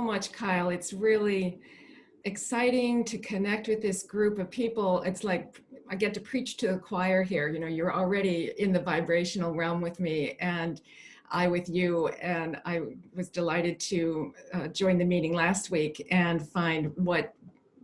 much, Kyle. It's really exciting to connect with this group of people. It's like I get to preach to the choir here. You know, you're already in the vibrational realm with me and I with you. And I was delighted to join the meeting last week and find what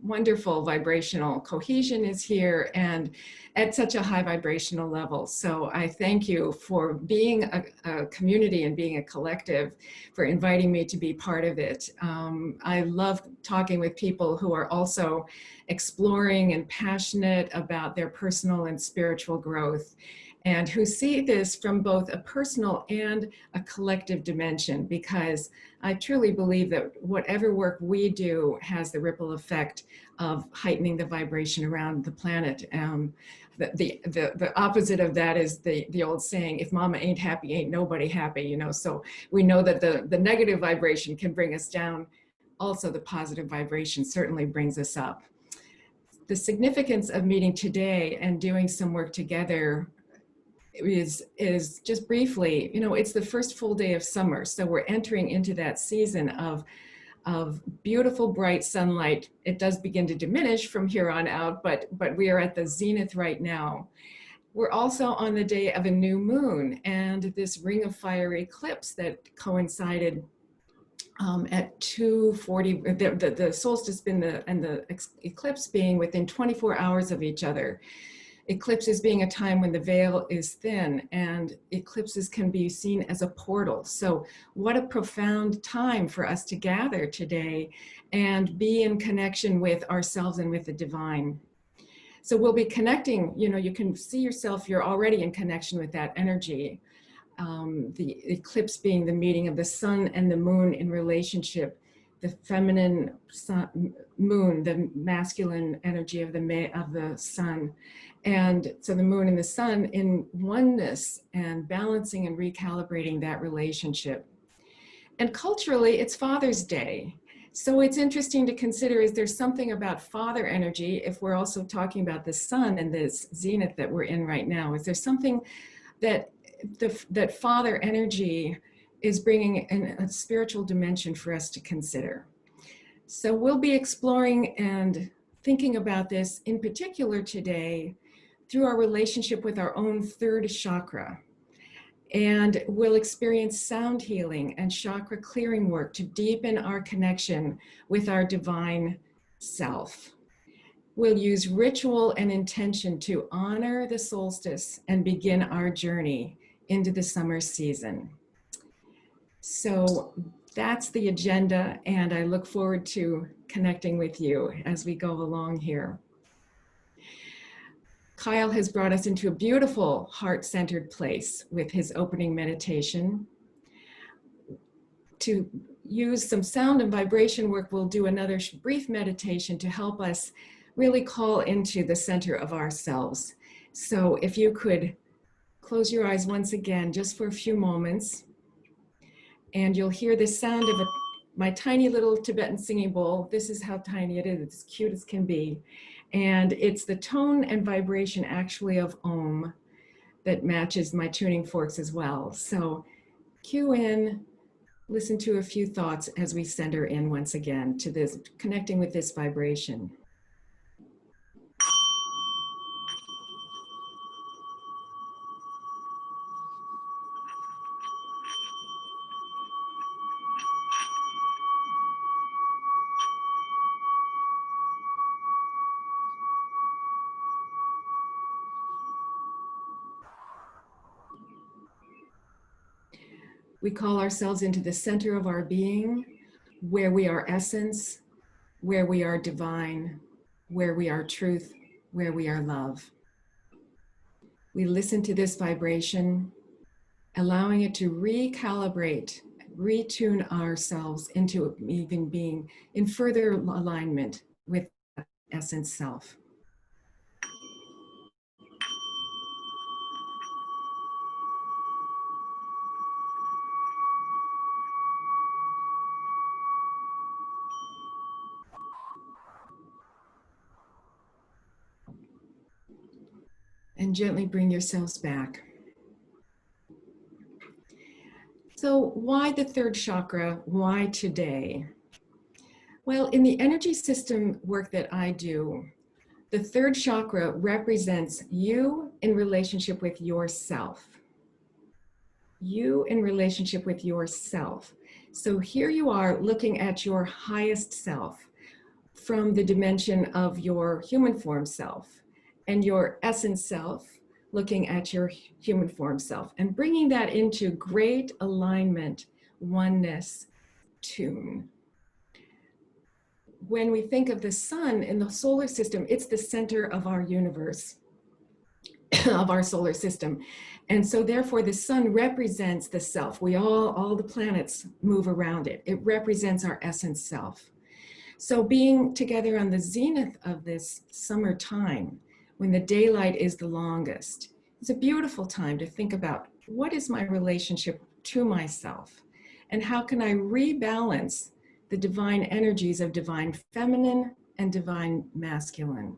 wonderful vibrational cohesion is here and at such a high vibrational level. So I thank you for being a community and being a collective, for inviting me to be part of it. I love talking with people who are also exploring and passionate about their personal and spiritual growth, and who see this from both a personal and a collective dimension, because I truly believe that whatever work we do has the ripple effect of heightening the vibration around the planet. The opposite of that is the old saying, if mama ain't happy, ain't nobody happy, you know. So we know that the negative vibration can bring us down. Also, the positive vibration certainly brings us up. The significance of meeting today and doing some work together is just briefly, you know, it's the first full day of summer. So we're entering into that season of beautiful, bright sunlight. It does begin to diminish from here on out, but we are at the zenith right now. We're also on the day of a new moon and this ring of fire eclipse that coincided at 2:40, the solstice and the eclipse being within 24 hours of each other. Eclipses being a time when the veil is thin, and eclipses can be seen as a portal. So what a profound time for us to gather today and be in connection with ourselves and with the divine. So we'll be connecting, you know, you can see yourself, you're already in connection with that energy. The eclipse being the meeting of the sun and the moon in relationship, the feminine sun, moon, the masculine energy of the sun. And so the moon and the sun in oneness and balancing and recalibrating that relationship. And culturally, it's Father's Day. So it's interesting to consider, is there something about father energy, if we're also talking about the sun and this zenith that we're in right now, is there something that that father energy is bringing in a spiritual dimension for us to consider? So we'll be exploring and thinking about this in particular today through our relationship with our own third chakra. And we'll experience sound healing and chakra clearing work to deepen our connection with our divine self. We'll use ritual and intention to honor the solstice and begin our journey into the summer season. So that's the agenda, and I look forward to connecting with you as we go along here. Kyle has brought us into a beautiful heart-centered place with his opening meditation. To use some sound and vibration work, we'll do another brief meditation to help us really call into the center of ourselves. So if you could close your eyes once again, just for a few moments, and you'll hear the sound of my tiny little Tibetan singing bowl. This is how tiny it is, it's cute as can be. And it's the tone and vibration actually of Om that matches my tuning forks as well. So cue in, listen to a few thoughts as we center in once again to this, connecting with this vibration. We call ourselves into the center of our being, where we are essence, where we are divine, where we are truth, where we are love. We listen to this vibration, allowing it to recalibrate, retune ourselves into even being in further alignment with essence self. And gently bring yourselves back. So why the third chakra? Why today? Well, in the energy system work that I do, the third chakra represents you in relationship with yourself. You in relationship with yourself. So here you are looking at your highest self from the dimension of your human form self, and your essence self looking at your human form self, and bringing that into great alignment, oneness, tune. When we think of the sun in the solar system, it's the center of our universe, of our solar system. And so therefore the sun represents the self. All the planets move around it. It represents our essence self. So being together on the zenith of this summer time, when the daylight is the longest, it's a beautiful time to think about, what is my relationship to myself? And how can I rebalance the divine energies of divine feminine and divine masculine?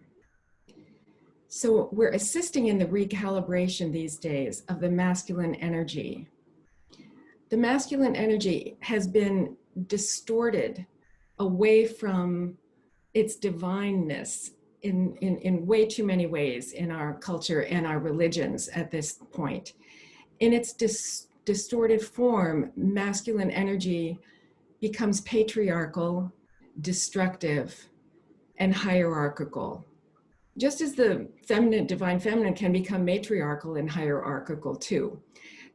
So we're assisting in the recalibration these days of the masculine energy. The masculine energy has been distorted away from its divineness in way too many ways in our culture and our religions at this point. In its distorted form, masculine energy becomes patriarchal, destructive, and hierarchical. Just as the feminine, divine feminine can become matriarchal and hierarchical too.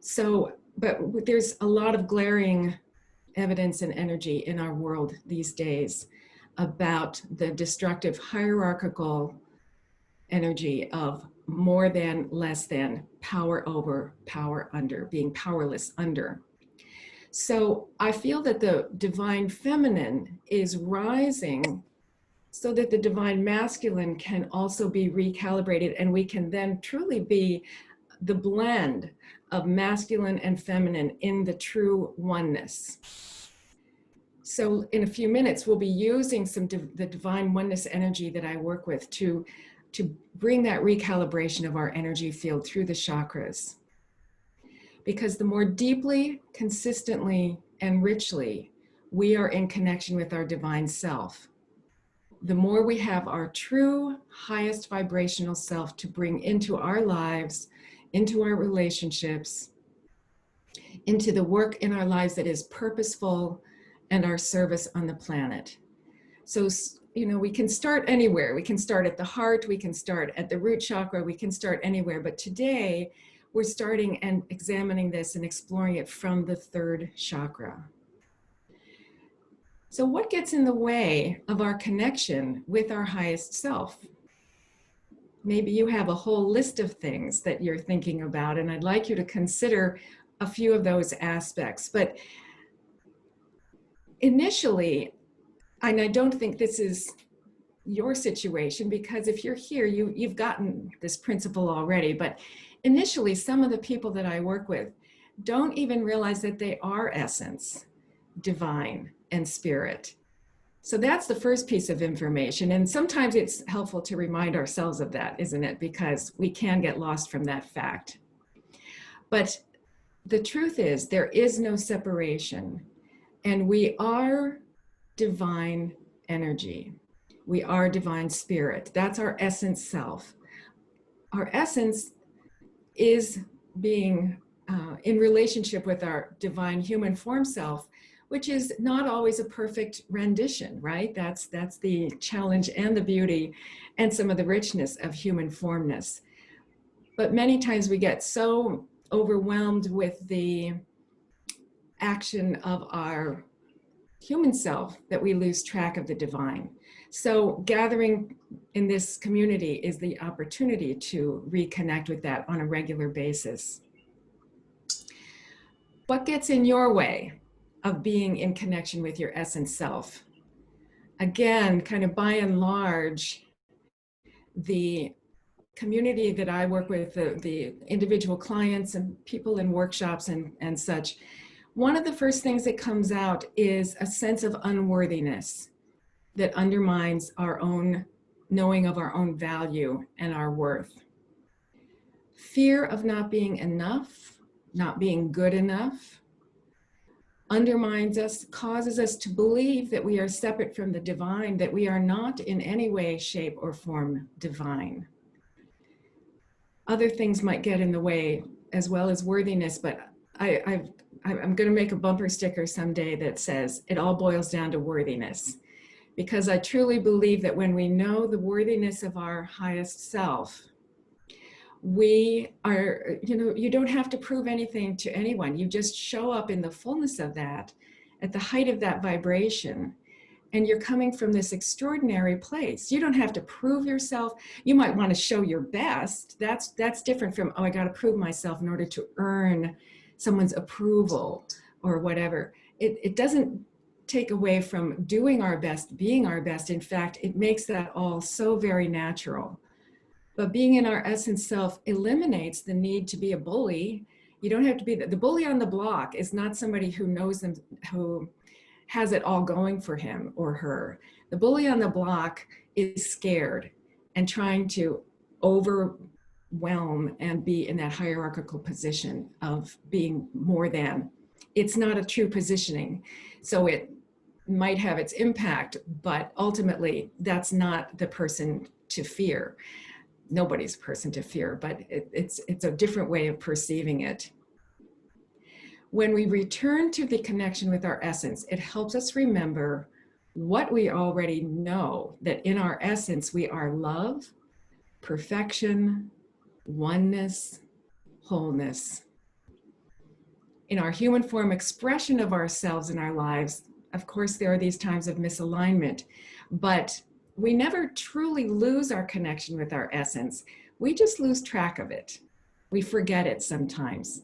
So, but there's a lot of glaring evidence and energy in our world these days about the destructive hierarchical energy of more than, less than, power over, power under, being powerless under. So I feel that the divine feminine is rising so that the divine masculine can also be recalibrated, and we can then truly be the blend of masculine and feminine in the true oneness. So in a few minutes, we'll be using the divine oneness energy that I work with to bring that recalibration of our energy field through the chakras. Because the more deeply, consistently, and richly we are in connection with our divine self, the more we have our true highest vibrational self to bring into our lives, into our relationships, into the work in our lives that is purposeful and our service on the planet. So, we can start anywhere. We can start at the heart, we can start at the root chakra, we can start anywhere. But today, we're starting and examining this and exploring it from the third chakra. So what gets in the way of our connection with our highest self? Maybe you have a whole list of things that you're thinking about, and I'd like you to consider a few of those aspects. But initially, and I don't think this is your situation, because if you're here, you've gotten this principle already, but initially, some of the people that I work with don't even realize that they are essence, divine, and spirit. So that's the first piece of information. And sometimes it's helpful to remind ourselves of that, isn't it? Because we can get lost from that fact. But the truth is, there is no separation. And we are divine energy. We are divine spirit. That's our essence self. Our essence is being in relationship with our divine human form self, which is not always a perfect rendition, right? That's the challenge and the beauty and some of the richness of human formness. But many times we get so overwhelmed with the action of our human self that we lose track of the divine. So gathering in this community is the opportunity to reconnect with that on a regular basis. What gets in your way of being in connection with your essence self? Again, kind of by and large, the community that I work with, the individual clients and people in workshops and such, one of the first things that comes out is a sense of unworthiness that undermines our own knowing of our own value and our worth. Fear of not being enough, not being good enough, undermines us, causes us to believe that we are separate from the divine, that we are not in any way, shape, or form divine. Other things might get in the way, as well as worthiness, but I'm going to make a bumper sticker someday that says it all boils down to worthiness, because I truly believe that when we know the worthiness of our highest self, we are, you don't have to prove anything to anyone. You just show up in the fullness of that, at the height of that vibration, and you're coming from this extraordinary place. You don't have to prove yourself. You might want to show your best. That's different from, oh, I got to prove myself in order to earn someone's approval or whatever. It doesn't take away from doing our best, being our best. In fact, it makes that all so very natural. But being in our essence self eliminates the need to be a bully. You don't have to be the bully on the block is not somebody who knows them, who has it all going for him or her. The bully on the block is scared and trying to overwhelm and be in that hierarchical position of being more than. It's not a true positioning. So it might have its impact, but ultimately that's not the person to fear. Nobody's a person to fear, but it's a different way of perceiving it. When we return to the connection with our essence, it helps us remember what we already know, that in our essence, we are love, perfection, oneness, wholeness. In our human form expression of ourselves in our lives, of course, there are these times of misalignment, but we never truly lose our connection with our essence. We just lose track of it. We forget it sometimes.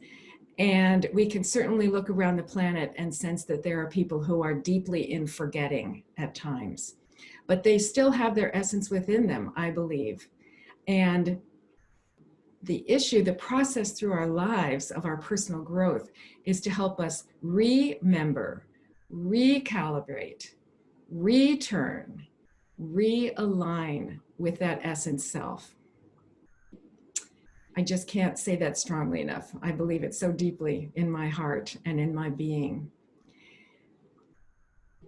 And we can certainly look around the planet and sense that there are people who are deeply in forgetting at times, but they still have their essence within them, I believe. And the issue, the process through our lives of our personal growth is to help us remember, recalibrate, return, realign with that essence self. I just can't say that strongly enough. I believe it so deeply in my heart and in my being.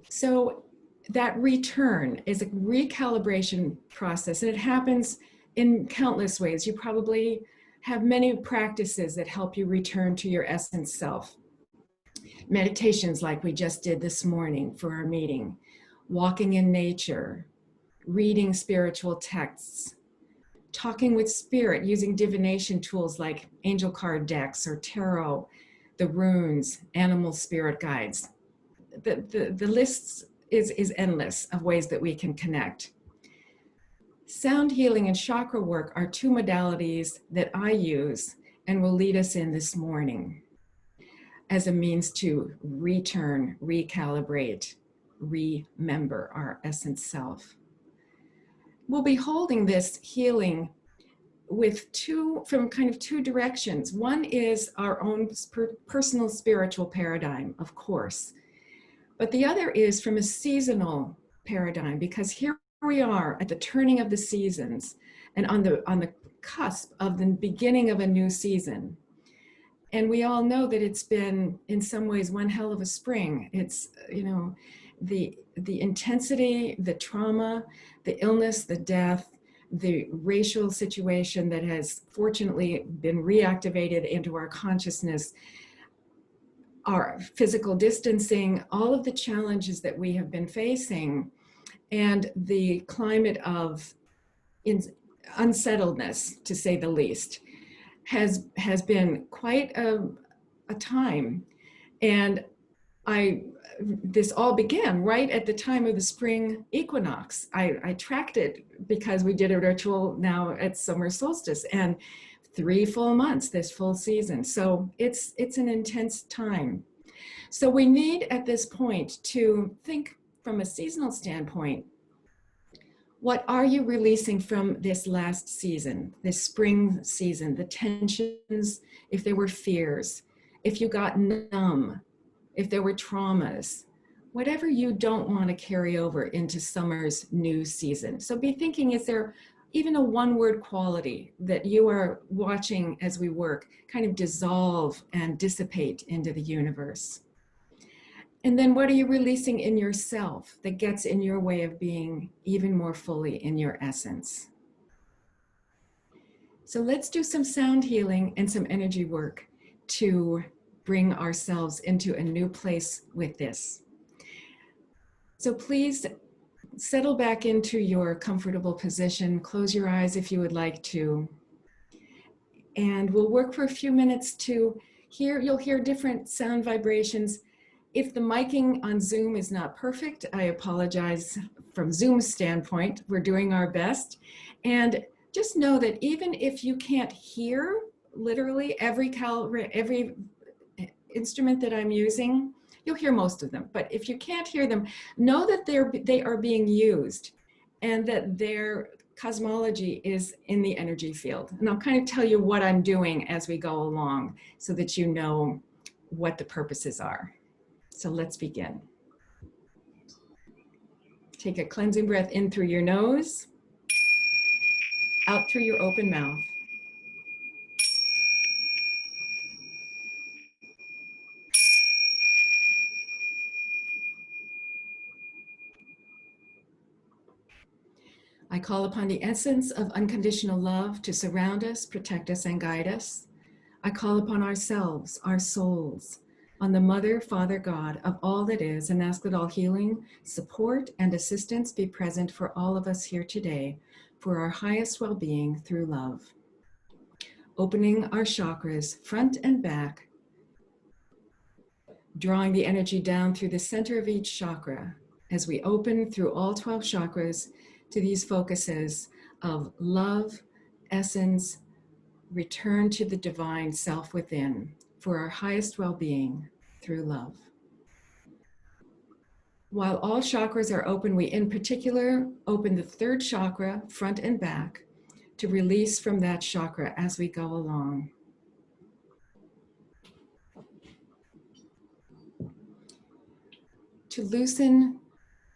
So that return is a recalibration process, and it happens in countless ways. You probably have many practices that help you return to your essence self. Meditations like we just did this morning for our meeting, walking in nature, reading spiritual texts, talking with spirit, using divination tools like angel card decks or tarot, the runes, animal spirit guides. The list is endless of ways that we can connect. Sound healing and chakra work are two modalities that I use and will lead us in this morning as a means to return, recalibrate, remember our essence self. We'll be holding this healing with from kind of two directions. One is our own personal spiritual paradigm, of course, but the other is from a seasonal paradigm, because here we are at the turning of the seasons and on the cusp of the beginning of a new season. And we all know that it's been in some ways one hell of a spring. It's, the intensity, the trauma, the illness, the death, the racial situation that has fortunately been reactivated into our consciousness, our physical distancing, all of the challenges that we have been facing, and the climate of unsettledness, to say the least, has been quite a time. And this all began right at the time of the spring equinox. I tracked it because we did a ritual now at summer solstice, and 3 full months, this full season. So it's an intense time. So we need at this point to think from a seasonal standpoint, what are you releasing from this last season, this spring season, the tensions, if there were fears, if you got numb, if there were traumas, whatever you don't want to carry over into summer's new season. So be thinking, is there even a one-word quality that you are watching as we work kind of dissolve and dissipate into the universe? And then what are you releasing in yourself that gets in your way of being even more fully in your essence? So let's do some sound healing and some energy work to bring ourselves into a new place with this. So please settle back into your comfortable position. Close your eyes if you would like to. And we'll work for a few minutes to hear, you'll hear different sound vibrations. If the miking on Zoom is not perfect, I apologize from Zoom's standpoint. We're doing our best. And just know that even if you can't hear literally every instrument that I'm using, you'll hear most of them. But if you can't hear them, know that they are being used and that their cosmology is in the energy field. And I'll kind of tell you what I'm doing as we go along so that you know what the purposes are. So let's begin. Take a cleansing breath in through your nose, out through your open mouth. I call upon the essence of unconditional love to surround us, protect us, and guide us. I call upon ourselves, our souls, on the Mother, Father, God of all that is, and ask that all healing, support, and assistance be present for all of us here today for our highest well-being through love. Opening our chakras front and back, drawing the energy down through the center of each chakra as we open through all 12 chakras to these focuses of love, essence, return to the divine self within for our highest well-being through love. While all chakras are open, we in particular open the third chakra, front and back, to release from that chakra as we go along. To loosen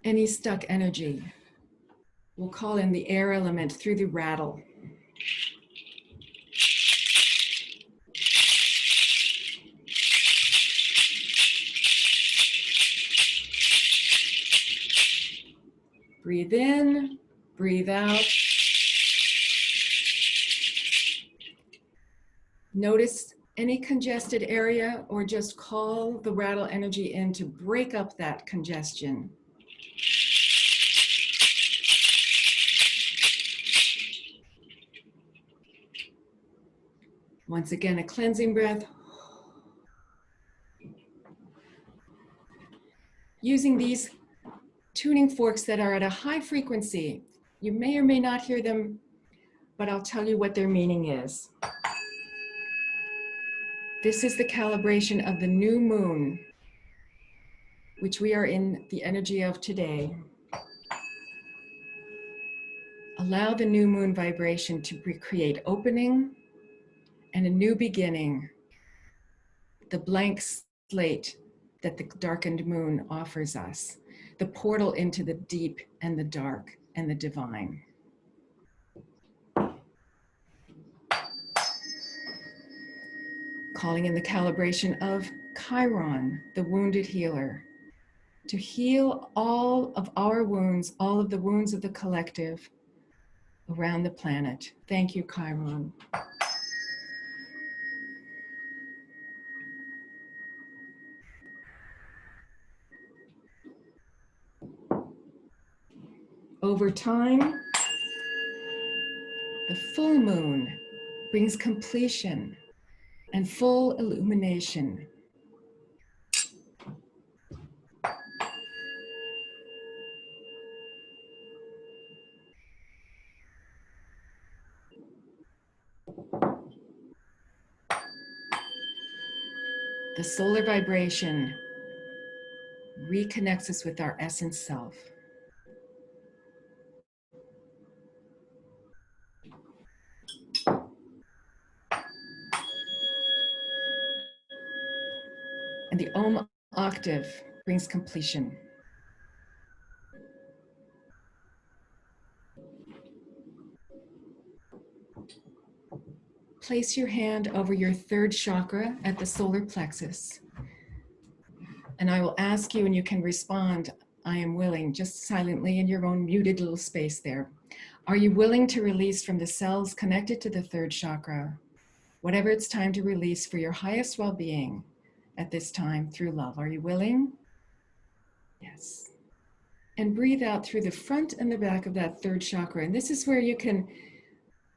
any stuck energy, we'll call in the air element through the rattle. Breathe in, breathe out. Notice any congested area or just call the rattle energy in to break up that congestion. Once again, a cleansing breath. Using these tuning forks that are at a high frequency. You may or may not hear them, but I'll tell you what their meaning is. This is the calibration of the new moon, which we are in the energy of today. Allow the new moon vibration to create opening and a new beginning, the blank slate that the darkened moon offers us, the portal into the deep and the dark and the divine. Calling in the calibration of Chiron, the wounded healer, to heal all of our wounds, all of the wounds of the collective around the planet. Thank you, Chiron. Over time, the full moon brings completion and full illumination. The solar vibration reconnects us with our essence self. And the Om octave brings completion. Place your hand over your third chakra at the solar plexus. And I will ask you, and you can respond, I am willing, just silently in your own muted little space there. Are you willing to release from the cells connected to the third chakra, whatever it's time to release for your highest well-being at this time through love? Are you willing? Yes. And breathe out through the front and the back of that third chakra. And this is where you can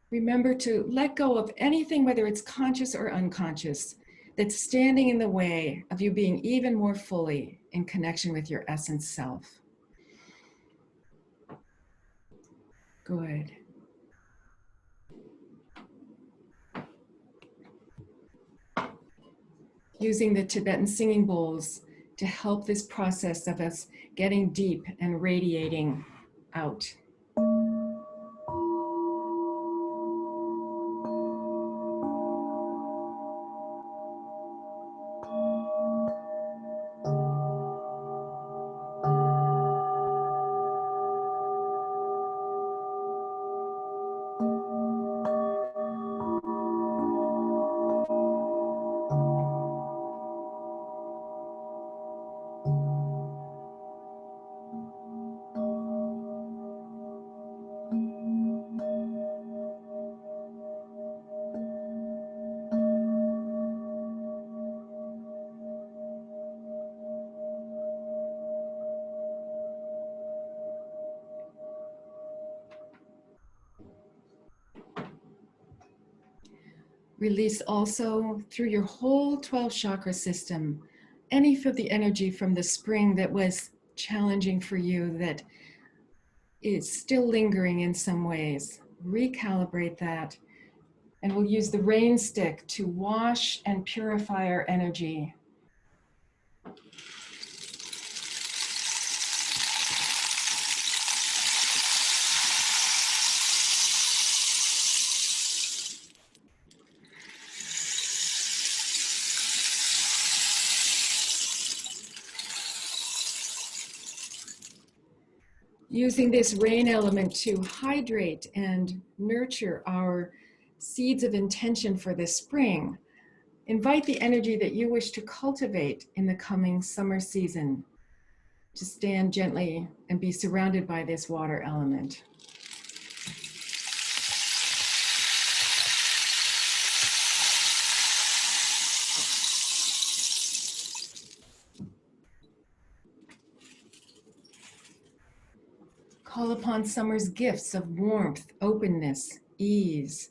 remember to let go of anything, whether it's conscious or unconscious, that's standing in the way of you being even more fully in connection with your essence self. Good. Using the Tibetan singing bowls to help this process of us getting deep and radiating out. Release also through your whole 12 chakra system, any of the energy from the spring that was challenging for you, that is still lingering in some ways. Recalibrate that. And we'll use the rain stick to wash and purify our energy. Using this rain element to hydrate and nurture our seeds of intention for this spring. Invite the energy that you wish to cultivate in the coming summer season to stand gently and be surrounded by this water element. Call upon summer's gifts of warmth, openness, ease,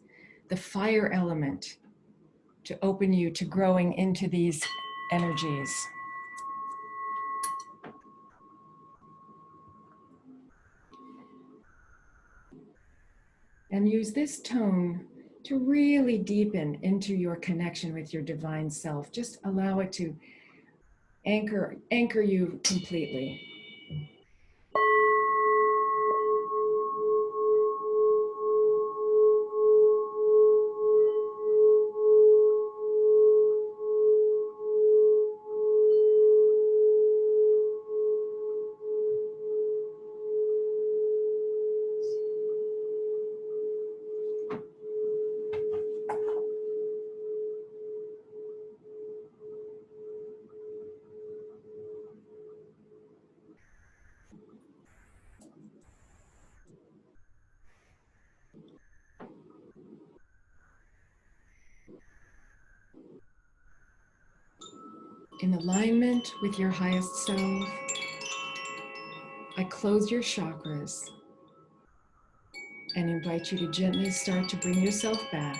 the fire element to open you to growing into these energies. And use this tone to really deepen into your connection with your divine self. Just allow it to anchor you completely. In alignment with your highest self, I close your chakras and invite you to gently start to bring yourself back.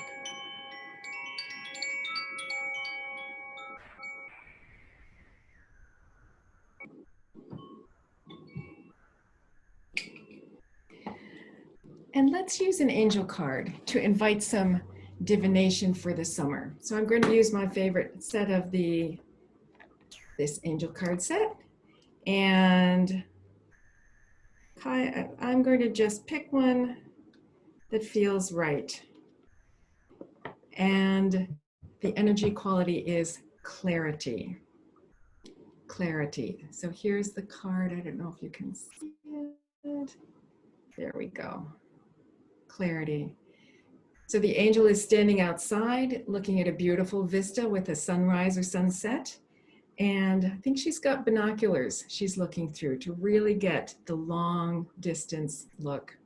And let's use an angel card to invite some divination for the summer. So I'm going to use my favorite set of this angel card set. And I'm going to just pick one that feels right. And the energy quality is clarity. Clarity. So here's the card. I don't know if you can see it. There we go. Clarity. So the angel is standing outside looking at a beautiful vista with a sunrise or sunset. And I think she's got binoculars she's looking through to really get the long distance look.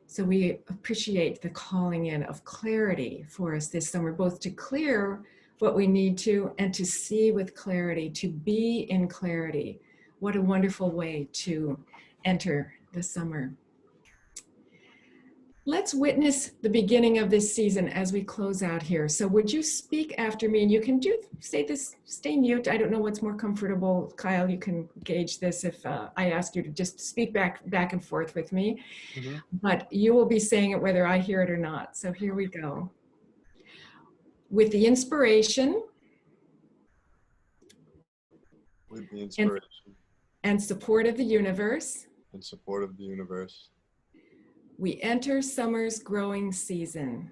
So we appreciate the calling in of clarity for us this summer, both to clear what we need to and to see with clarity, to be in clarity. What a wonderful way to enter the summer. Let's witness the beginning of this season as we close out here. So would you speak after me? And you can stay mute. I don't know what's more comfortable. Kyle, you can gauge this if I ask you to just speak back and forth with me. Mm-hmm. But you will be saying it whether I hear it or not. So here we go. With the inspiration. With the inspiration. And support of the universe. And support of the universe. We enter summer's growing season.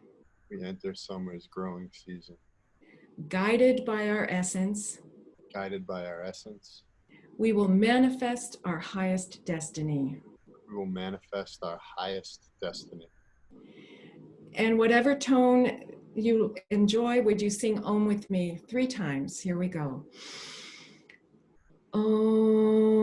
We enter summer's growing season. Guided by our essence. Guided by our essence. We will manifest our highest destiny. We will manifest our highest destiny. And whatever tone you enjoy, would you sing Om with me 3 times? Here we go. Om.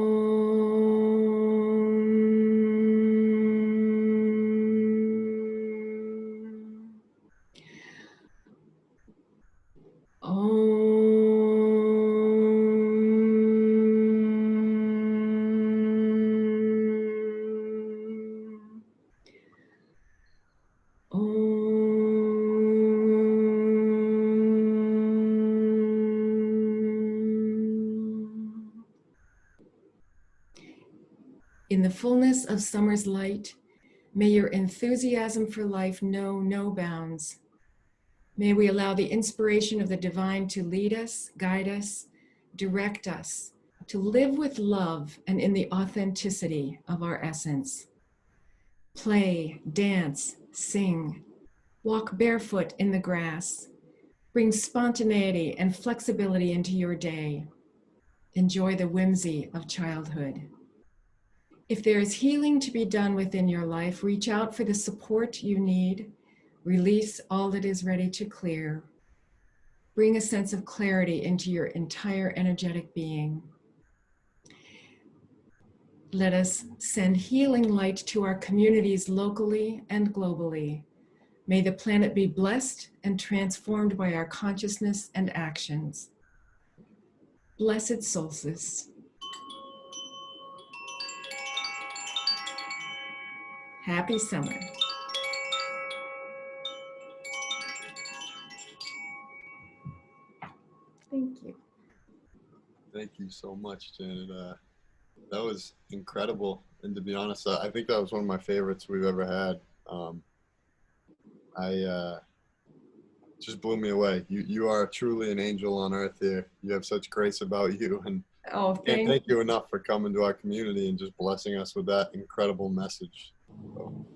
In the fullness of summer's light, may your enthusiasm for life know no bounds. May we allow the inspiration of the divine to lead us, guide us, direct us, to live with love and in the authenticity of our essence. Play, dance, sing, walk barefoot in the grass. Bring spontaneity and flexibility into your day. Enjoy the whimsy of childhood. If there is healing to be done within your life, reach out for the support you need. Release all that is ready to clear. Bring a sense of clarity into your entire energetic being. Let us send healing light to our communities locally and globally. May the planet be blessed and transformed by our consciousness and actions. Blessed solstice. Happy summer. Thank you. Thank you so much, Janet. That was incredible. And to be honest, I think that was one of my favorites we've ever had. Just blew me away. You are truly an angel on earth here. You have such grace about you, and thank you enough for coming to our community and just blessing us with that incredible message. So.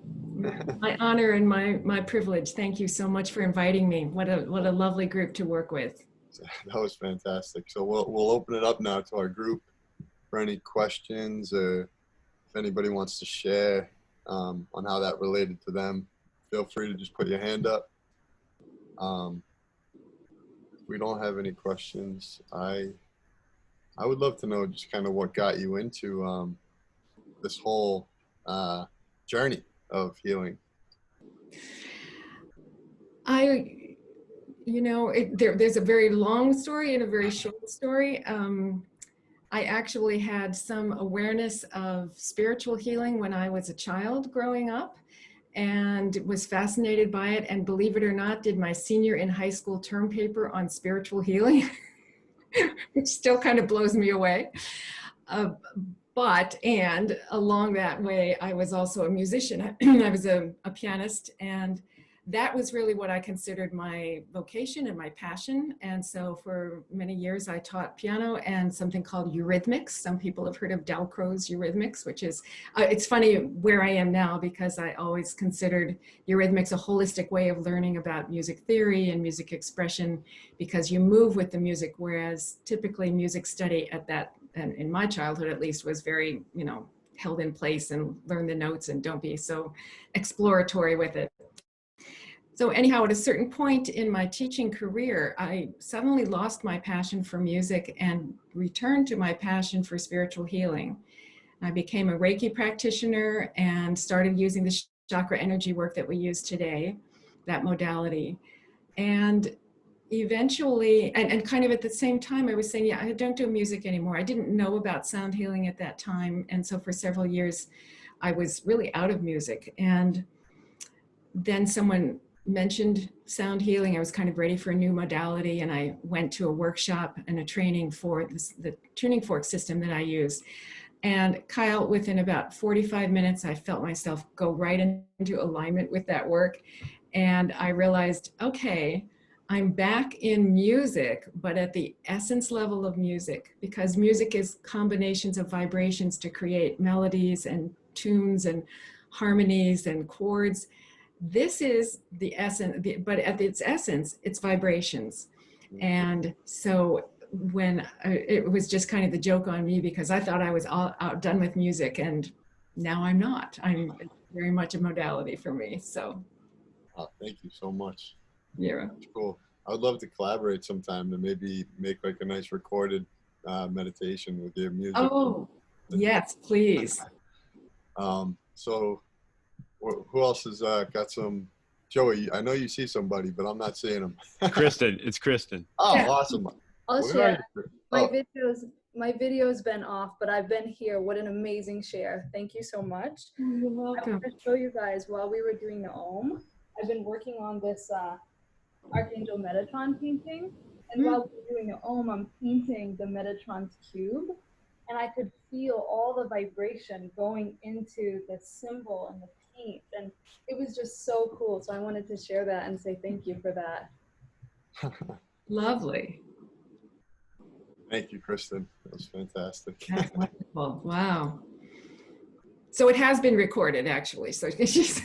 My honor and my privilege. Thank you so much for inviting me. What a lovely group to work with. That was fantastic. So we'll open it up now to our group for any questions, or if anybody wants to share on how that related to them. Feel free to just put your hand up. If we don't have any questions, I would love to know just kind of what got you into this whole journey of healing. There's a very long story and a very short story. I actually had some awareness of spiritual healing when I was a child growing up, and was fascinated by it, and believe it or not, did my senior in high school term paper on spiritual healing, which still kind of blows me away. And along that way, I was also a musician. I was a pianist, and that was really what I considered my vocation and my passion. And so for many years, I taught piano and something called eurythmics. Some people have heard of Dalcroze eurythmics, which is, it's funny where I am now, because I always considered eurythmics a holistic way of learning about music theory and music expression, because you move with the music, whereas typically music study at that, and in my childhood at least, was very, held in place and learn the notes and don't be so exploratory with it. So anyhow, at a certain point in my teaching career, I suddenly lost my passion for music and returned to my passion for spiritual healing. I became a Reiki practitioner and started using the chakra energy work that we use today, that modality. And eventually, and kind of at the same time, I was saying, yeah, I don't do music anymore. I didn't know about sound healing at that time. And so for several years, I was really out of music. And then someone mentioned sound healing. I was kind of ready for a new modality, and I went to a workshop and a training for the tuning fork system that I use. And Kyle, within about 45 minutes, I felt myself go right into alignment with that work. And I realized, okay, I'm back in music, but at the essence level of music, because music is combinations of vibrations to create melodies and tunes and harmonies and chords. This is the essence, but at its essence, it's vibrations. And so when it was just kind of the joke on me, because I thought I was all done with music, and now I'm not. I'm very much a modality for me. So thank you so much. Yeah, that's cool. I would love to collaborate sometime to maybe make like a nice recorded meditation with your music. Oh, yes, please. So who else has got some? Joey, I know you see somebody, but I'm not seeing them. Kristen, it's Kristen. Oh, yeah. Awesome. I'll share. My video's been off, but I've been here. What an amazing share. Thank you so much. You're welcome. I want to show you guys while we were doing the Om. I've been working on this Archangel Metatron painting. And while we were doing the Om, I'm painting the Metatron's cube. And I could feel all the vibration going into the symbol and the paint. And it was just so cool. So I wanted to share that and say thank you for that. Lovely. Thank you, Kristen. That was fantastic. That's wonderful. Wow. So it has been recorded, actually. So she's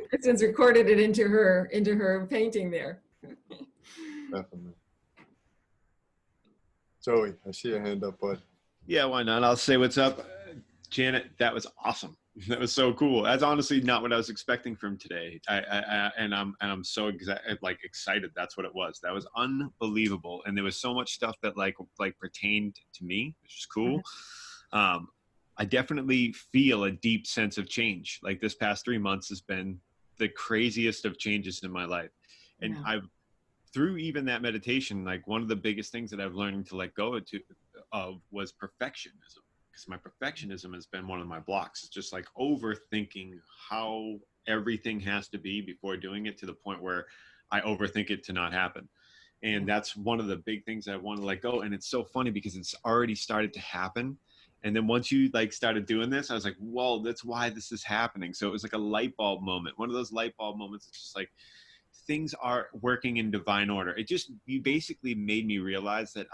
Kristen's recorded it into her painting there. Definitely. Joey, I see your hand up, bud. Yeah, why not? I'll say what's up. Janet, that was awesome. That was so cool. That's honestly not what I was expecting from today. I'm so excited. That's what it was. That was unbelievable. And there was so much stuff that like pertained to me, which is cool. I definitely feel a deep sense of change. Like this past 3 months has been the craziest of changes in my life. And through even that meditation, like one of the biggest things that I've learned to let go of was perfectionism. Because my perfectionism has been one of my blocks. It's just like overthinking how everything has to be before doing it, to the point where I overthink it to not happen. And that's one of the big things I want to let go. And it's so funny because it's already started to happen. And then once you like started doing this, I was like, whoa, that's why this is happening. So it was like a light bulb moment. One of those light bulb moments. It's just like, things are working in divine order. You basically made me realize that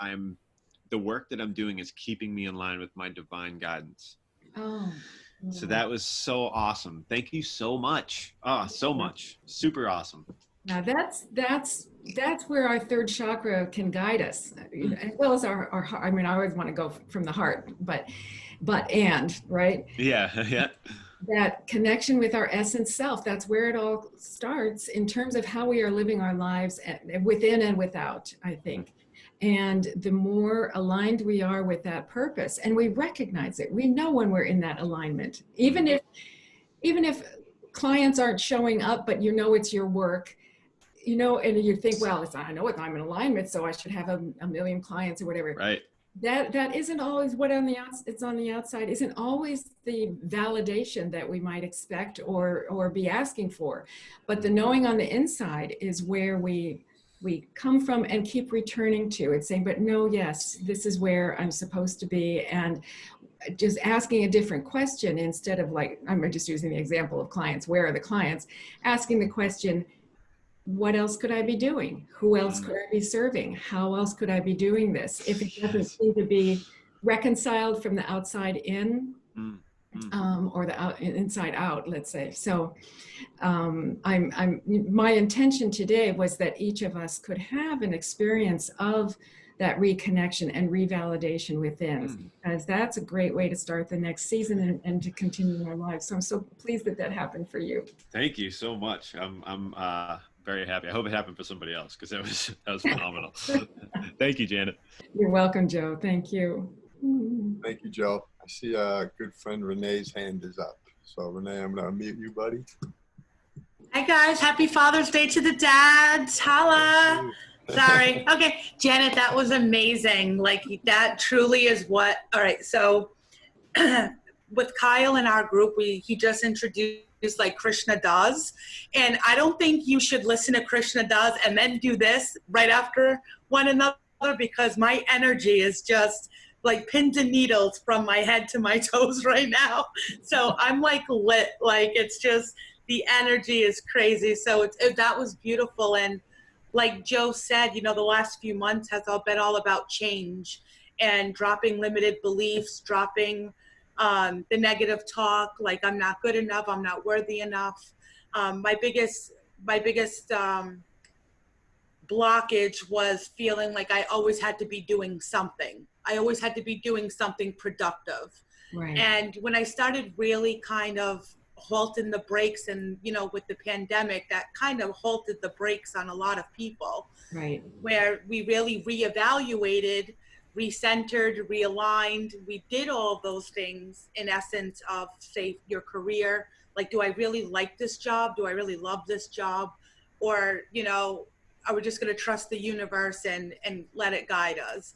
the work that I'm doing is keeping me in line with my divine guidance. Oh. So that was so awesome. Thank you so much. So much. Super awesome. Now that's where our third chakra can guide us, as well as our heart. I mean, I always want to go from the heart, but right? Yeah. That connection with our essence self, that's where it all starts in terms of how we are living our lives within and without, I think. And the more aligned we are with that purpose, and we recognize it, we know when we're in that alignment, even if clients aren't showing up, but you know it's your work, you know, and you think, well, I know I'm in alignment, so I should have a million clients or whatever. Right. That isn't always what it's on the outside isn't always the validation that we might expect or be asking for, but the knowing on the inside is where we come from and keep returning to it, saying, but no, yes, this is where I'm supposed to be. And just asking a different question instead of like, I'm just using the example of clients, where are the clients? Asking the question, what else could I be doing? Who else could I be serving? How else could I be doing this? If it doesn't seem to be reconciled from the outside in, or the inside out, let's say. So my intention today was that each of us could have an experience of that reconnection and revalidation within, because that's a great way to start the next season and to continue our lives. So I'm so pleased that that happened for you. Thank you so much. I'm very happy. I hope it happened for somebody else, because that was phenomenal. Thank you, Janet. You're welcome, Joe. Thank you. Thank you, Joe. I see a good friend Renee's hand is up. So Renee, I'm gonna unmute you, buddy. Hi guys, happy Father's Day to the dads. Holla. Sorry. Okay, Janet, that was amazing. Like, that truly is what, all right, so with Kyle in our group, he just introduced like Krishna does. And I don't think you should listen to Krishna does and then do this right after one another, because my energy is just like pins and needles from my head to my toes right now. So I'm like lit, like it's just, the energy is crazy. So that was beautiful. And like Joe said, you know, the last few months has been all about change and dropping limited beliefs, dropping the negative talk, like I'm not good enough, I'm not worthy enough. My biggest blockage was feeling like I always had to be doing something. I always had to be doing something productive. Right. And when I started really kind of halting the brakes, and you know, with the pandemic, that kind of halted the brakes on a lot of people. Right. Where we really reevaluated, recentered, realigned. We did all of those things in essence of, say, your career. Like, do I really like this job? Do I really love this job? Or, you know, are we just going to trust the universe and let it guide us?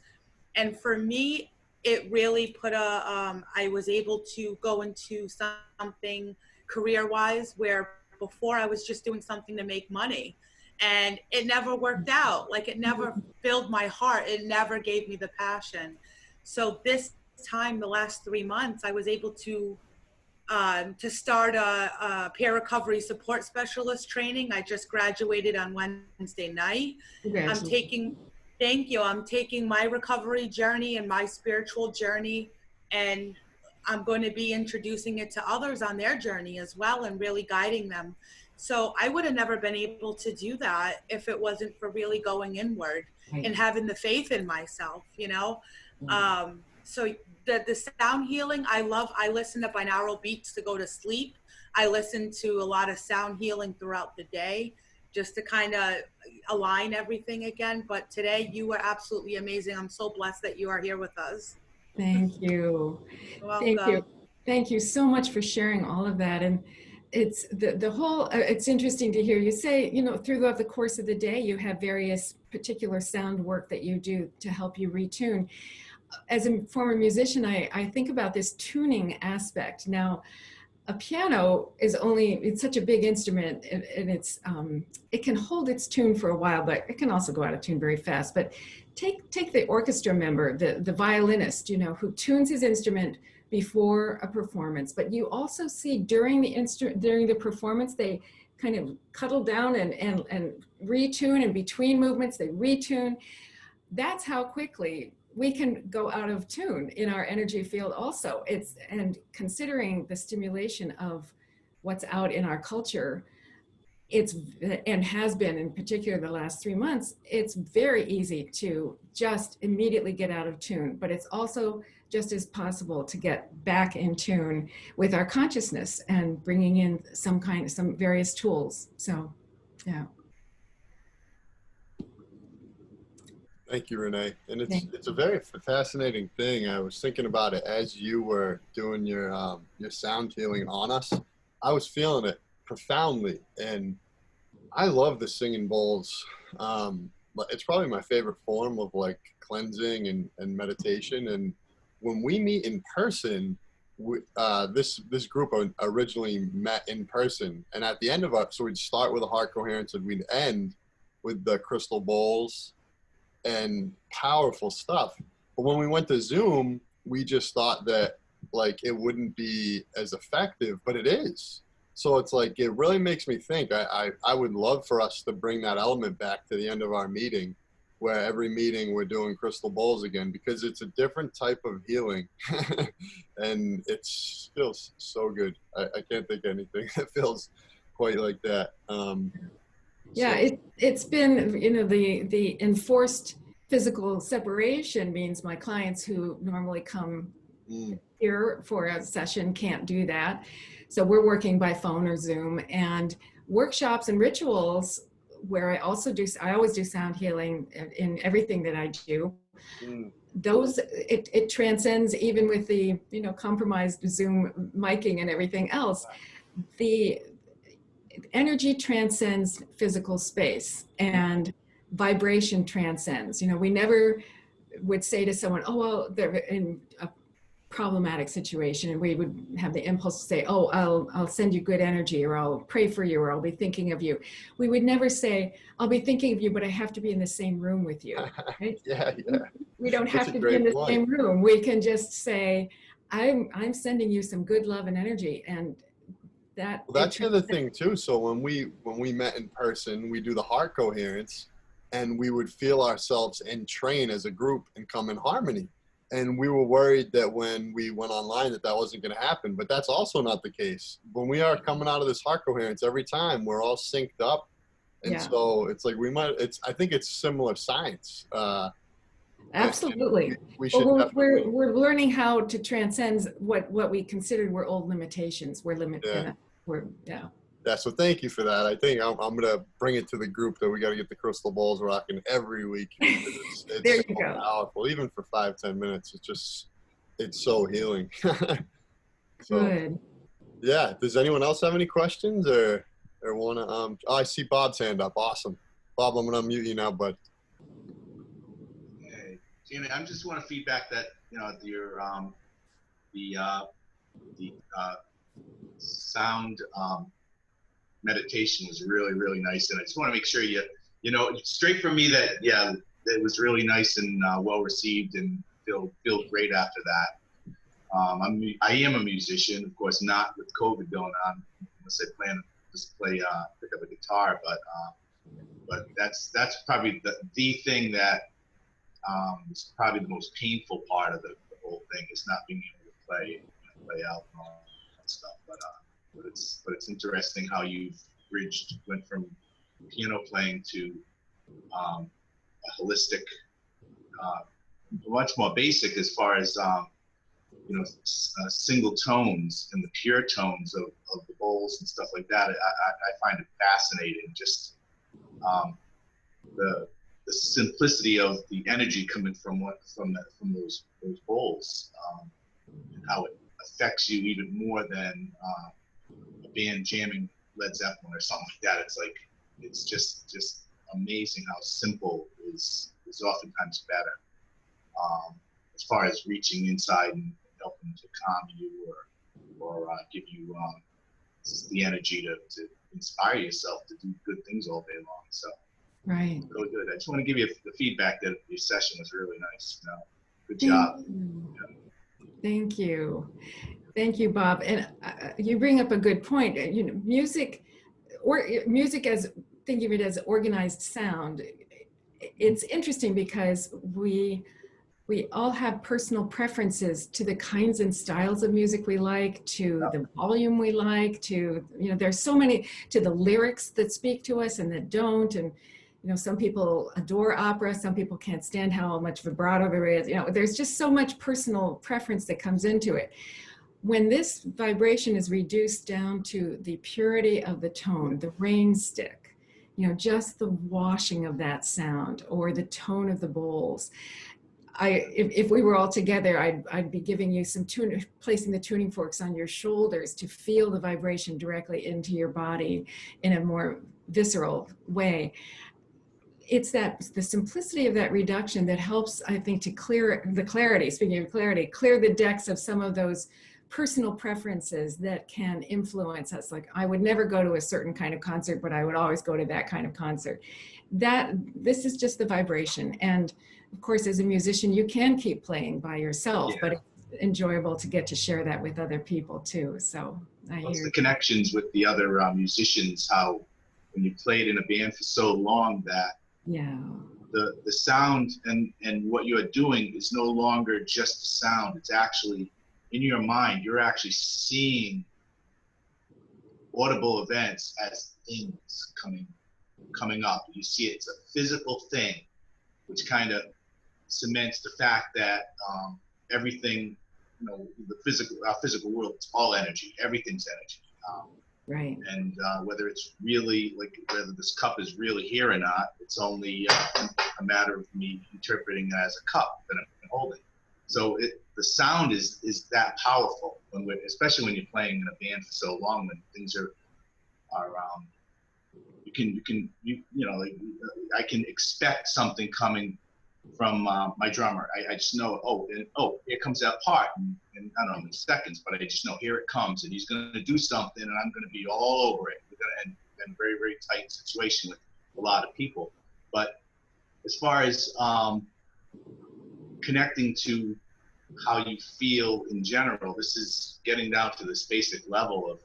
And for me, it really put I was able to go into something career-wise where before I was just doing something to make money, and it never worked out. Like, it never filled my heart. It never gave me the passion. So this time, the last 3 months, I was able to start a peer recovery support specialist training. I just graduated on Wednesday night. Thank you. I'm taking my recovery journey and my spiritual journey, and I'm going to be introducing it to others on their journey as well, and really guiding them. So I would have never been able to do that if it wasn't for really going inward and having the faith in myself, you know? So the sound healing, I love. I listen to binaural beats to go to sleep. I listen to a lot of sound healing throughout the day, just to kind of align everything again. But today you were absolutely amazing. I'm so blessed that you are here with us. Thank you. Thank you. Thank you so much for sharing all of that. And it's the whole, it's interesting to hear you say, you know, throughout the course of the day, you have various particular sound work that you do to help you retune. As a former musician, I think about this tuning aspect. Now, a piano is it's such a big instrument, and it's it can hold its tune for a while, but it can also go out of tune very fast. But take the orchestra member, the violinist, you know, who tunes his instrument before a performance, but you also see during the performance, they kind of cuddle down and retune, and between movements they retune. That's how quickly we can go out of tune in our energy field also. And considering the stimulation of what's out in our culture, and has been in particular the last 3 months, it's very easy to just immediately get out of tune, but it's also just as possible to get back in tune with our consciousness and bringing in some various tools. So, yeah. Thank you, Renee. And it's a very fascinating thing. I was thinking about it as you were doing your sound healing on us. I was feeling it profoundly, and I love the singing bowls. It's probably my favorite form of like cleansing and meditation. And when we meet in person, this group originally met in person, and at the end of so we'd start with a heart coherence and we'd end with the crystal bowls and powerful stuff. But when we went to Zoom, we just thought that like it wouldn't be as effective, but it is. So it's like, it really makes me think. I would love for us to bring that element back to the end of our meeting, where every meeting we're doing crystal bowls again, because it's a different type of healing. And it feels so good. I can't think of anything that feels quite like that. Yeah, it's been, you know, the enforced physical separation means my clients who normally come here for a session can't do that. So we're working by phone or Zoom, and workshops and rituals where I always do sound healing in everything that I do. Those, it transcends even with the, you know, compromised Zoom miking and everything else. The energy transcends physical space, and vibration transcends. You know, we never would say to someone, oh, well, they're in a problematic situation, and we would have the impulse to say, oh, I'll send you good energy, or I'll pray for you, or I'll be thinking of you. We would never say, I'll be thinking of you, but I have to be in the same room with you. Right? Yeah. We don't have to be in the same room. We can just say, I'm sending you some good love and energy. And that, well, that's the other thing too. So when we met in person, we do the heart coherence, and we would feel ourselves entrain as a group and come in harmony. And we were worried that when we went online that wasn't going to happen, but that's also not the case. When we are coming out of this heart coherence, every time we're all synced up, and so it's like I think it's similar science. Absolutely. We should we're learning how to transcend what we considered were old limitations. We're limited. Yeah, so thank you for that. I think I'm going to bring it to the group that we got to get the crystal balls rocking every week. It's there you so go. Powerful, even for 5-10 minutes. It's so healing. So, good. Yeah. Does anyone else have any questions or want to? Oh, I see Bob's hand up. Awesome, Bob. I'm going to unmute you now, bud. Hey, Janet, I just want to feedback that your the sound meditation was really, really nice, and I just want to make sure you know straight from me that it was really nice and well received, and feel great after that. I am a musician, of course, not with COVID going on, unless I plan to just pick up a guitar, but that's probably the thing that is probably the most painful part of the whole thing, is not being able to play out and all that stuff. But it's interesting how you've went from piano playing to a holistic, much more basic as far as single tones and the pure tones of the bowls and stuff like that. I find it fascinating, just the simplicity of the energy coming from those bowls, and how it affects you even more than a band jamming Led Zeppelin or something like that. It's just amazing how simple is oftentimes better, as far as reaching inside and helping to calm you or give you the energy to inspire yourself to do good things all day long. So right, really good. I just want to give you the feedback that your session was really nice. Good job. Thank you. Thank you, Bob. And you bring up a good point. You know, music as, thinking of it as organized sound, it's interesting because we all have personal preferences to the kinds and styles of music we like, to the volume we like, to, you know, there's so many, to the lyrics that speak to us and that don't. And, you know, some people adore opera, some people can't stand how much vibrato there is. You know, there's just so much personal preference that comes into it. When this vibration is reduced down to the purity of the tone, the rain stick, you know, just the washing of that sound, or the tone of the bowls. If we were all together, I'd be giving you some placing the tuning forks on your shoulders to feel the vibration directly into your body in a more visceral way. It's the simplicity of that reduction that helps, I think, to clear the clarity, speaking of clarity, clear the decks of some of those personal preferences that can influence us. Like, I would never go to a certain kind of concert, but I would always go to that kind of concert. This is just the vibration. And of course, as a musician, you can keep playing by yourself, but it's enjoyable to get to share that with other people too. So it's the connections with the other musicians, how when you played in a band for so long that the sound and what you are doing is no longer just the sound. It's actually in your mind, you're actually seeing audible events as things coming up. You see it's a physical thing, which kind of cements the fact that everything, you know, our physical world, it's all energy. Everything's energy. Right. And whether it's really, like, whether this cup is really here or not, it's only a matter of me interpreting it as a cup that I'm holding. So the sound is that powerful, especially when you're playing in a band for so long, when things are you know, like, I can expect something coming from my drummer. I just know, here comes that part, and I don't know in seconds, but I just know here it comes, and he's going to do something, and I'm going to be all over it. We're going to end in a very, very tight situation with a lot of people. But as far as connecting to how you feel in general, this is getting down to this basic level of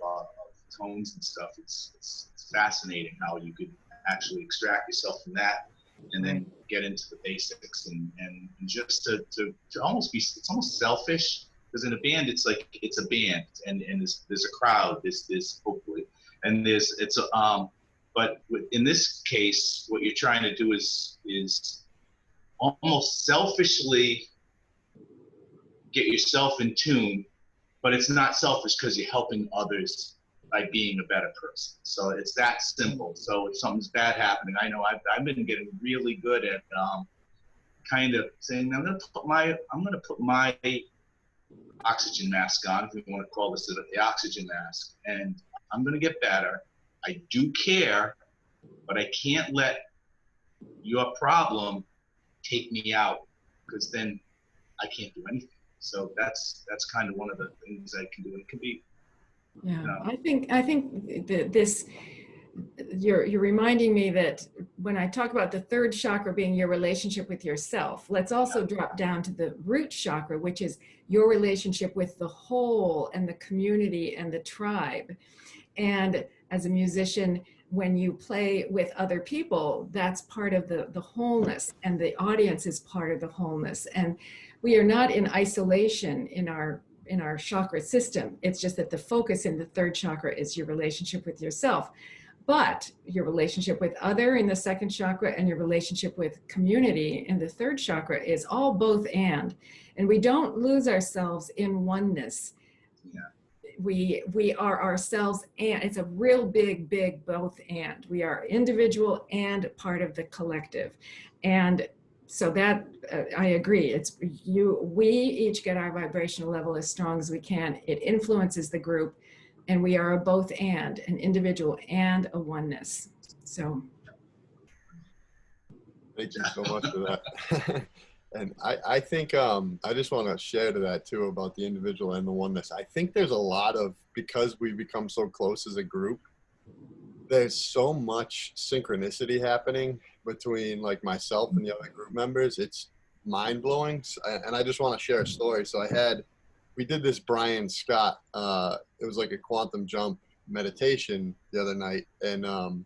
tones and stuff. It's fascinating how you could actually extract yourself from that and then get into the basics and just to almost be, it's almost selfish, because in a band it's like, it's a band and there's a crowd, there's hopefully, and but in this case what you're trying to do is almost selfishly get yourself in tune, but it's not selfish because you're helping others by being a better person. So it's that simple. So if something's bad happening, I know I've been getting really good at kind of saying, I'm gonna put my oxygen mask on, if we want to call this the oxygen mask, and I'm gonna get better. I do care, but I can't let your problem take me out, because then I can't do anything. So that's kind of one of the things I can do. And it can be, yeah, I think that you're reminding me that when I talk about the third chakra being your relationship with yourself, let's also drop down to the root chakra, which is your relationship with the whole and the community and the tribe. And as a musician, when you play with other people, that's part of the wholeness, and the audience is part of the wholeness. And we are not in isolation in our chakra system. It's just that the focus in the third chakra is your relationship with yourself. But your relationship with other in the second chakra and your relationship with community in the third chakra is all both and we don't lose ourselves in oneness. Yeah. We are ourselves, and it's a real big both and. We are individual and part of the collective. And so that I agree. It's we each get our vibrational level as strong as we can. It influences the group, and we are a both and, an individual and a oneness. So thank you so much for that. And I think I just want to share to that too about the individual and the oneness. I think there's a lot of, because we become so close as a group, there's so much synchronicity happening between like myself and the other group members. It's mind blowing. And I just want to share a story. So we did this Brian Scott, it was like a quantum jump meditation the other night. And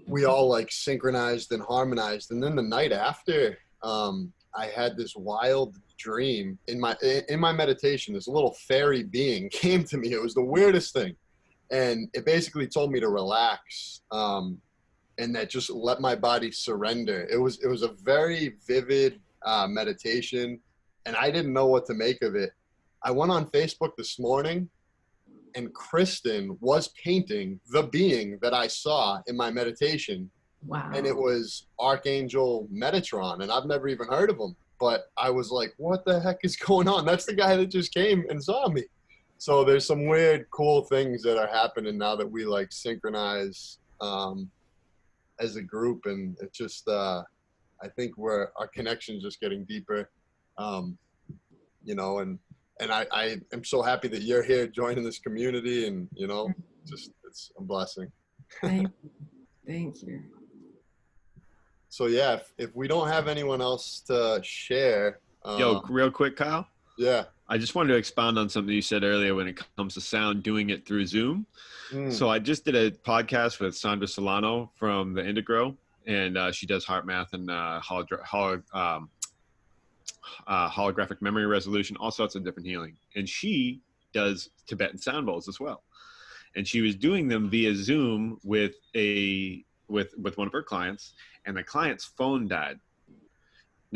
we all like synchronized and harmonized. And then the night after, I had this wild dream in my meditation. This little fairy being came to me. It was the weirdest thing. And it basically told me to relax, and that just let my body surrender. It was a very vivid meditation, and I didn't know what to make of it. I went on Facebook this morning, and Kristen was painting the being that I saw in my meditation. wow. And it was Archangel Metatron, and I've never even heard of him. But I was like, what the heck is going on? That's the guy that just came and saw me. So there's some weird, cool things that are happening now that we like synchronize as a group, and it's just I think our connection's just getting deeper, you know. And I am so happy that you're here joining this community, and you know, just it's a blessing. Thank you. So yeah, if we don't have anyone else to share, yo, real quick, Kyle. Yeah. I just wanted to expound on something you said earlier when it comes to sound, doing it through Zoom. So I just did a podcast with Sandra Solano from the Integro, and she does heart math and holographic memory resolution, all sorts of different healing. And she does Tibetan sound bowls as well. And she was doing them via Zoom with one of her clients, and the client's phone died.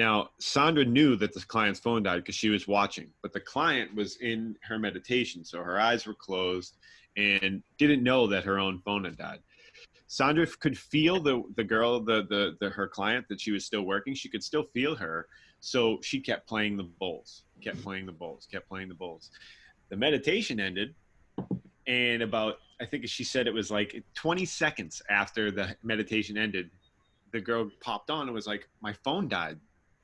Now, Sandra knew that the client's phone died because she was watching, but the client was in her meditation. So her eyes were closed and didn't know that her own phone had died. Sandra could feel the girl, her client, that she was still working. She could still feel her. So she kept playing the bowls, kept playing the bowls, kept playing the bowls. The meditation ended. And about, I think she said it was like 20 seconds after the meditation ended, the girl popped on and was like, my phone died.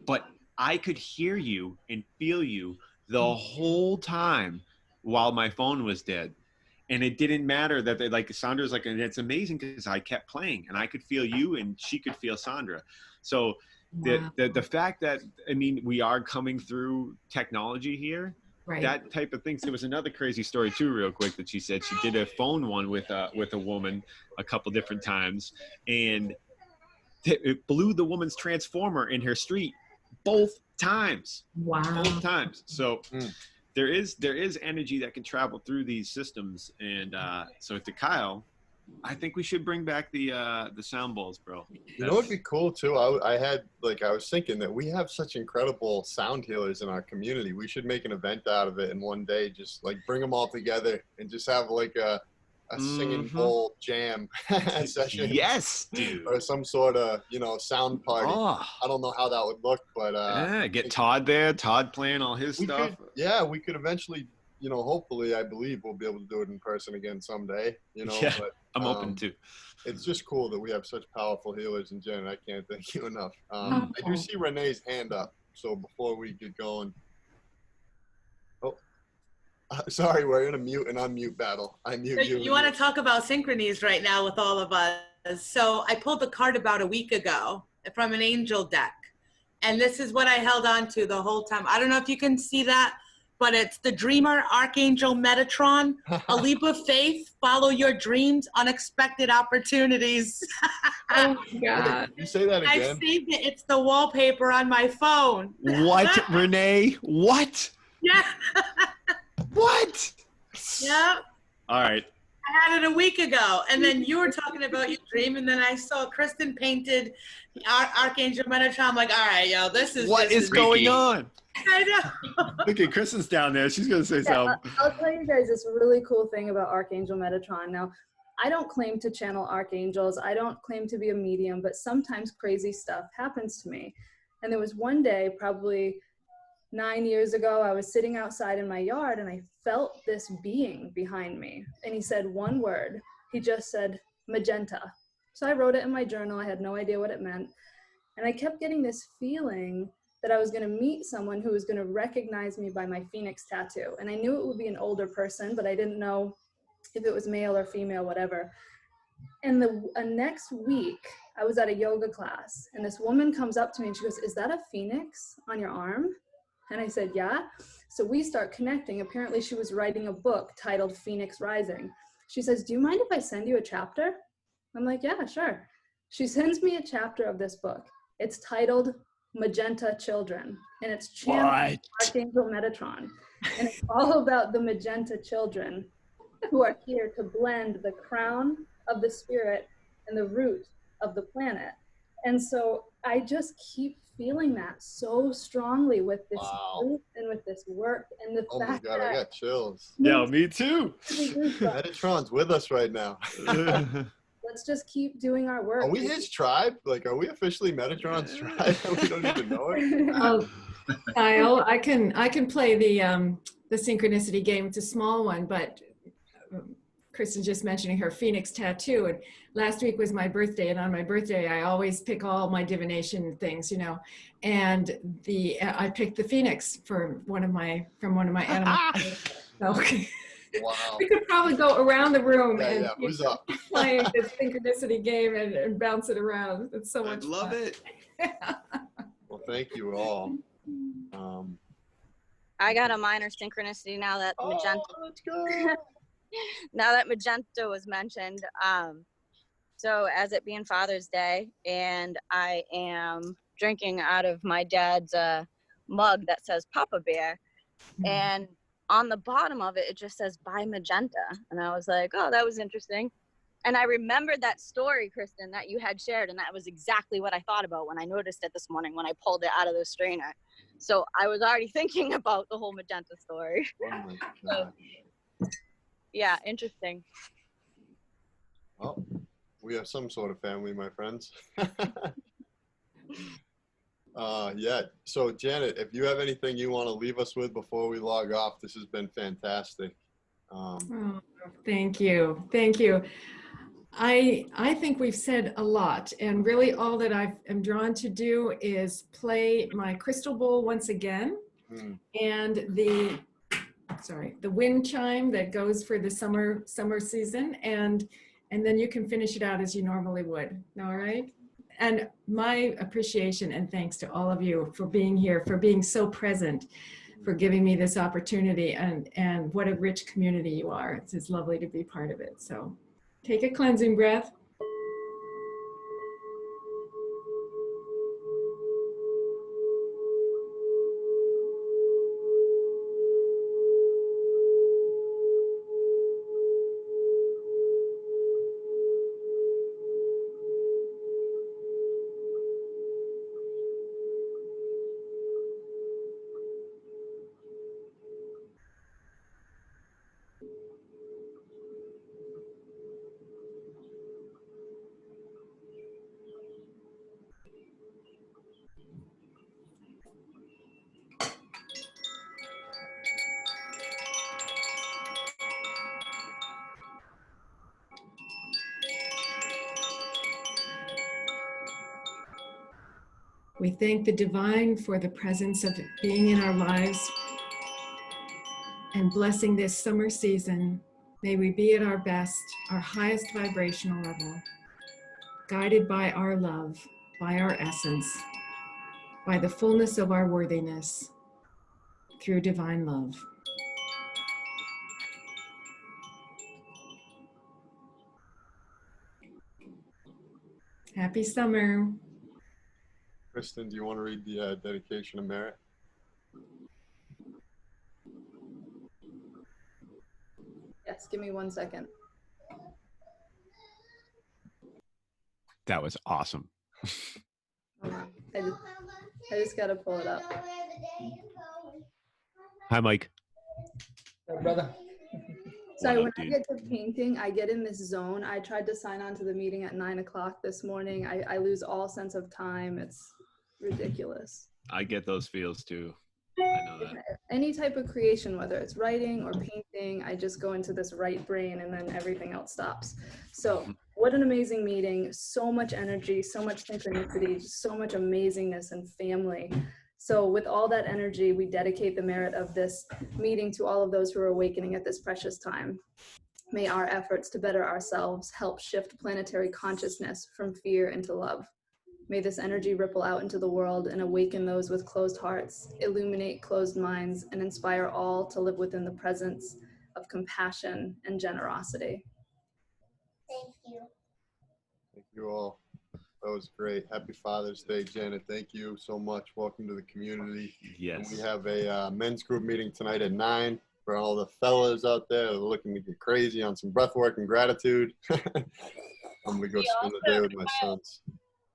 But I could hear you and feel you the whole time while my phone was dead. And it didn't matter that they, like, Sandra's like, and it's amazing because I kept playing and I could feel you and she could feel Sandra. So the fact that, I mean, we are coming through technology here, right, that type of things. There was another crazy story too, real quick, that she said she did a phone one with a woman a couple different times, and it blew the woman's transformer in her street both times. Wow. Both times. So there is energy that can travel through these systems. And so to Kyle, I think we should bring back the sound bowls, bro. You know what would be cool too? I was thinking that we have such incredible sound healers in our community. We should make an event out of it, and one day just like bring them all together and just have like a singing bowl jam session. Yes, dude. Or some sort of, sound party. Oh. I don't know how that would look, but get Todd there. Todd playing all his stuff. We could eventually, hopefully, I believe we'll be able to do it in person again someday. Yeah, but, I'm open to. It's just cool that we have such powerful healers, and Janet, I can't thank you enough. I do see Renee's hand up, so before we get going. Sorry, we're in a mute and unmute battle. I mute you. You want to talk about synchronies right now with all of us. So I pulled the card about a week ago from an angel deck. And this is what I held on to the whole time. I don't know if you can see that, but it's the Dreamer, Archangel Metatron, a leap of faith, follow your dreams, unexpected opportunities. Oh, my God. You say that again? I saved it. It's the wallpaper on my phone. What, Renee? What? Yeah. What? Yep. All right. I had it a week ago, and then you were talking about your dream, and then I saw Kristen painted Archangel Metatron. I'm like, all right, yo, this is what is going on? I know. Look at Kristen's down there. She's gonna say something. I'll tell you guys this really cool thing about Archangel Metatron. Now, I don't claim to channel archangels. I don't claim to be a medium, but sometimes crazy stuff happens to me. And there was one day, probably 9 years ago, I was sitting outside in my yard and I felt this being behind me. And he said one word. He just said, magenta. So I wrote it in my journal. I had no idea what it meant. And I kept getting this feeling that I was going to meet someone who was going to recognize me by my phoenix tattoo. And I knew it would be an older person, but I didn't know if it was male or female, whatever. And the next week, I was at a yoga class and this woman comes up to me and she goes, is that a phoenix on your arm? And I said, yeah. So we start connecting. Apparently she was writing a book titled Phoenix Rising. She says, do you mind if I send you a chapter? I'm like, yeah, sure. She sends me a chapter of this book. It's titled Magenta Children. And it's channeled Archangel Metatron. And it's all about the magenta children who are here to blend the crown of the spirit and the root of the planet. And so I just keep feeling that so strongly with this group and with this work and the fact that I got chills. Yeah, me too. Metatron's with us right now. Let's just keep doing our work. Are we his tribe? Like, are we officially Metatron's tribe? We don't even know it. Oh, Kyle, I can play the synchronicity game. It's a small one, but Kristen just mentioning her Phoenix tattoo, and last week was my birthday, and on my birthday I always pick all my divination things, and I picked the Phoenix from one of my animals. So wow. We could probably go around the room and who's up? playing this synchronicity game and bounce it around. It's so much fun. I love it. Well, thank you all. I got a minor synchronicity now that magenta. Let's go. Now that magenta was mentioned, so as it being Father's Day, and I am drinking out of my dad's mug that says Papa Bear, and on the bottom of it, it just says by magenta, and I was like, oh, that was interesting. And I remembered that story, Kristen, that you had shared, and that was exactly what I thought about when I noticed it this morning when I pulled it out of the strainer. So I was already thinking about the whole magenta story. Oh my gosh. Yeah, interesting. Well, we have some sort of family, my friends. Yeah. So Janet, if you have anything you want to leave us with before we log off, this has been fantastic. Oh, thank you. Thank you. I think we've said a lot, and really all that I am drawn to do is play my crystal bowl once again, and the wind chime that goes for the summer season, and then you can finish it out as you normally would. All right. And my appreciation and thanks to all of you for being here, for being so present, for giving me this opportunity, and what a rich community you are. It's lovely to be part of it. So take a cleansing breath. We thank the divine for the presence of being in our lives and blessing this summer season. May we be at our best, our highest vibrational level, guided by our love, by our essence, by the fullness of our worthiness, through divine love. Happy summer. Kristen, do you want to read the dedication of merit? Yes, give me 1 second. That was awesome. I just got to pull it up. Hi, Mike. Hey, brother. Sorry, when I get to painting, I get in this zone. I tried to sign on to the meeting at 9 o'clock this morning. I lose all sense of time. It's ridiculous. I get those feels too. I know that. Any type of creation, whether it's writing or painting, I just go into this right brain and then everything else stops. So what an amazing meeting. So much energy, so much synchronicity, so much amazingness and family. So with all that energy, we dedicate the merit of this meeting to all of those who are awakening at this precious time. May our efforts to better ourselves help shift planetary consciousness from fear into love. May this energy ripple out into the world and awaken those with closed hearts, illuminate closed minds, and inspire all to live within the presence of compassion and generosity. Thank you. Thank you all. That was great. Happy Father's Day, Janet. Thank you so much. Welcome to the community. Yes. And we have a men's group meeting tonight at 9 for all the fellas out there that are looking to get crazy on some breath work and gratitude. I'm going to go spend the day with my sons.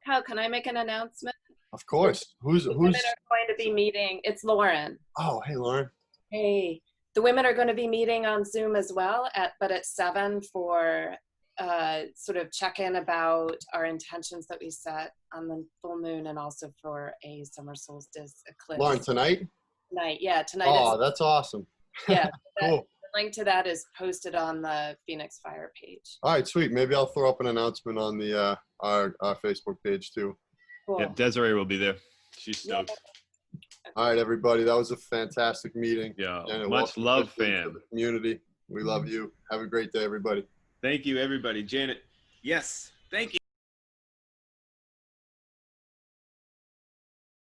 How can I make an announcement? Of course. Who's the women are going to be meeting? It's Lauren. Oh, hey, Lauren. Hey, the women are going to be meeting on Zoom as well, but at 7 for sort of check-in about our intentions that we set on the full moon, and also for a summer solstice eclipse. Lauren, tonight? Tonight, yeah, tonight. Oh, that's awesome. Yeah, cool. The link to that is posted on the Phoenix Fire page. All right, sweet. Maybe I'll throw up an announcement on the our Facebook page too. Cool. Yeah, Desiree will be there. She's stoked. Yeah. All right, everybody. That was a fantastic meeting. Yeah, Janet, much love, fam. The community. We love you. Have a great day, everybody. Thank you, everybody. Janet, yes, thank you.